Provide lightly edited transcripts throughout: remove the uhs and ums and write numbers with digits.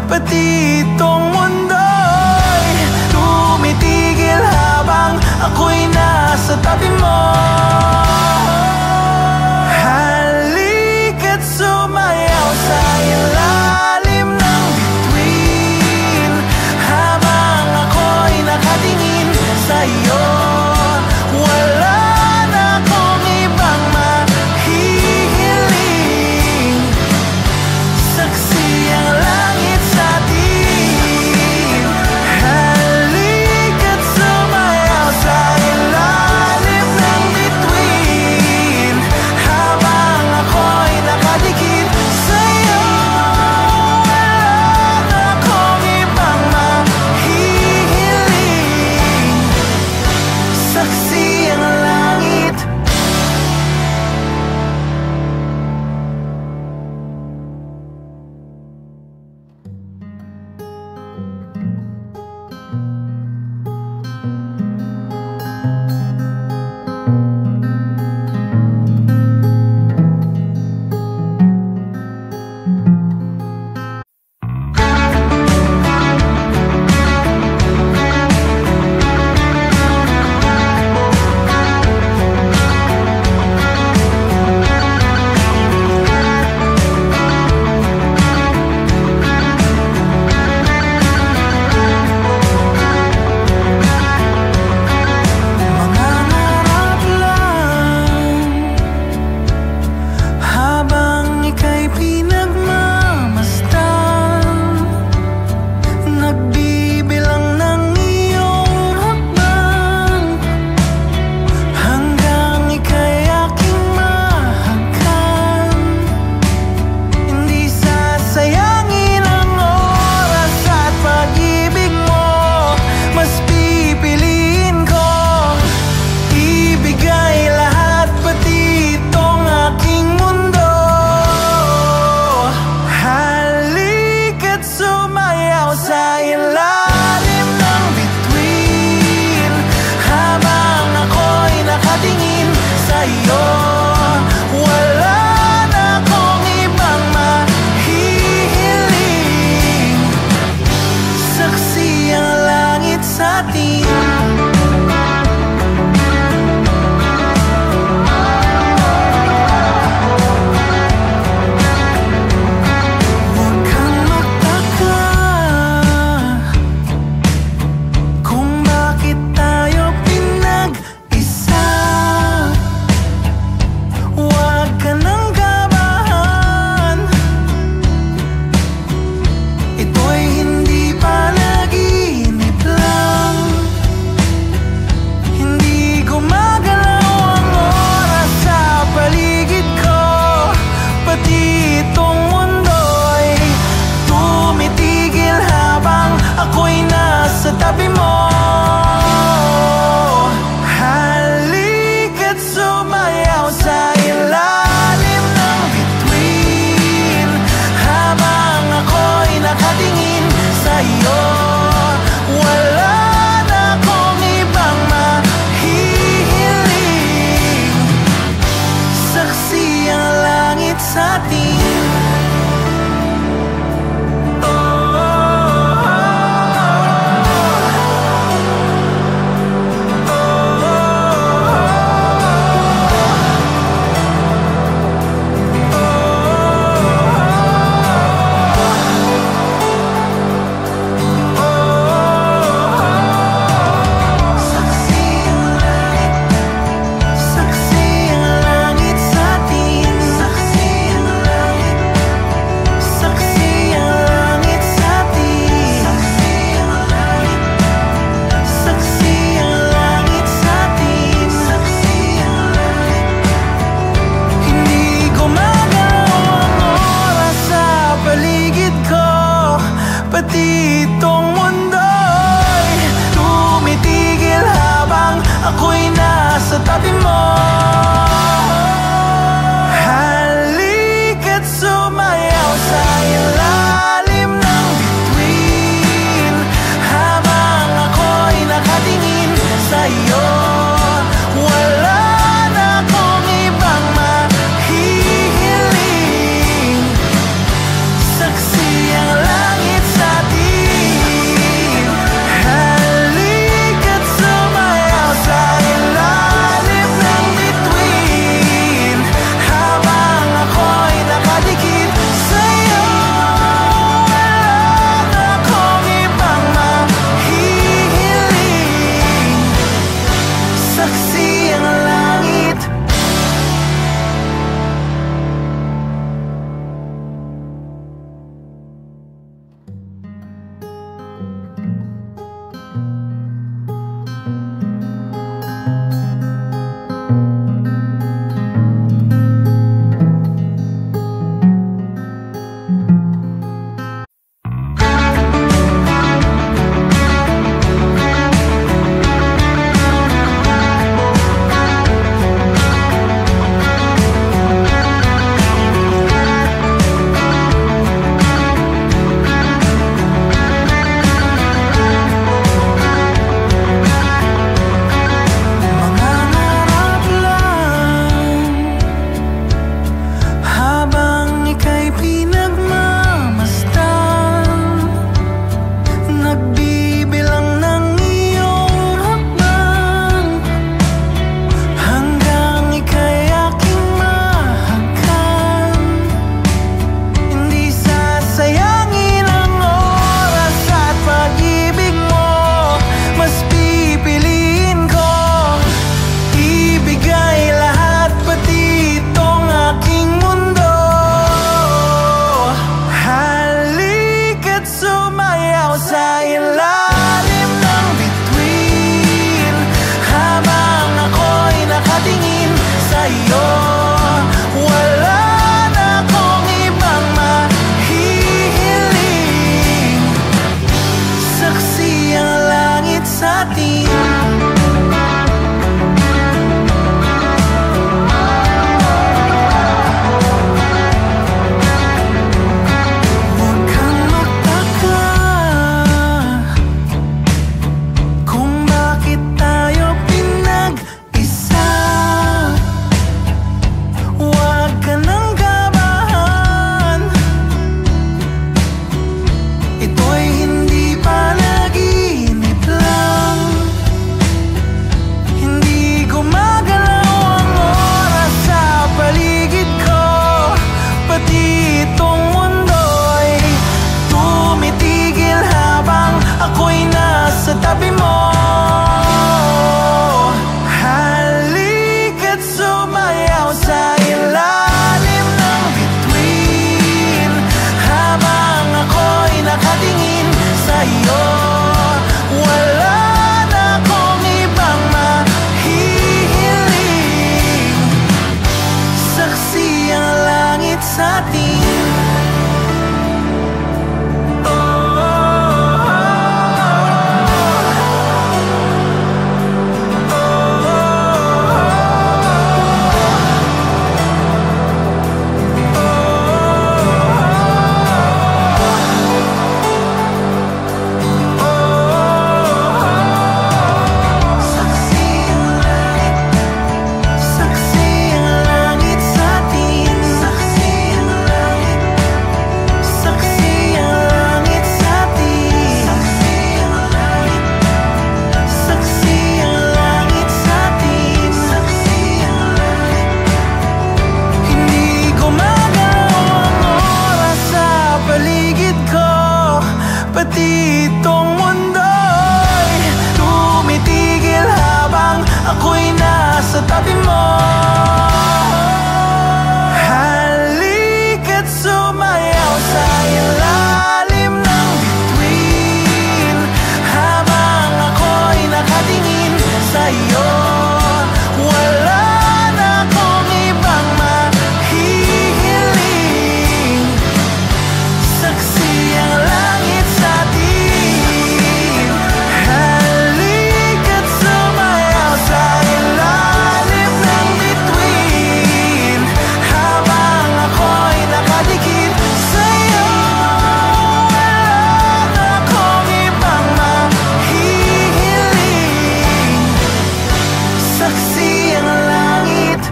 pati itong mundo'y tumitigil habang ako'y nasa tabi mo. Halika't sumayaw sa ilalim ng bituin habang ako'y nakatingin sa'yo. Wala na akong ibang mahihiling, saksi ang langit sa atin. Halika't sumayaw sa ilalim ng bituin habang ako'y nakadikit sa'yo. Wala na akong ibang mahihiling, saksi ang langit. Mangangarap lang habang ika'y pinagmamasdan, nagbibilang ng iyong hakbang hanggang ika'y aking mahagkan. Hindi sasayangin ang oras at pag-ibig mo, mas pipiliin ko ibigay lahat, pati itong aking mundo. Halika't sumayaw sa ilalim ng bituin habang ako'y nakatingin sa'yo. Wala na akong ibang mahihiling, saksi ang langit sa atin. Huwag kang magtaka kung bakit tayo pinag-isa. Huwag ka nang kabahan, ito'y hindi panaginip lang. Hindi gumagalaw ang oras sa paligid ko, pati itong mundo'y tumitigil habang ako'y nasa tabi mo. Halika't sumayaw sa ilalim ng bituin habang ako'y nakatingin sa'yo. Wala na akong ibang mahihiling, saksi ang langit sa atin. Saksi ang langit sa atin. Saksi ang langit sa pati itong mundo'y tumitigil habang ako'y nasa tabi mo. Halika't sumayaw sa ilalim ng bituin habang ako'y nakatingin sa'yo. Wala na akong ibang mahihiling, saksi ang langit sa atin. Halika't sumayaw sa ilalim ng bituin habang ako'y nakadikit sa'yo. Wala na akong ibang mahihiling, saksi ang langit.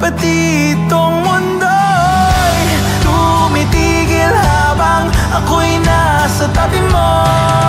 pati itong mundo'y tumitigil habang ako'y nasa tabi mo.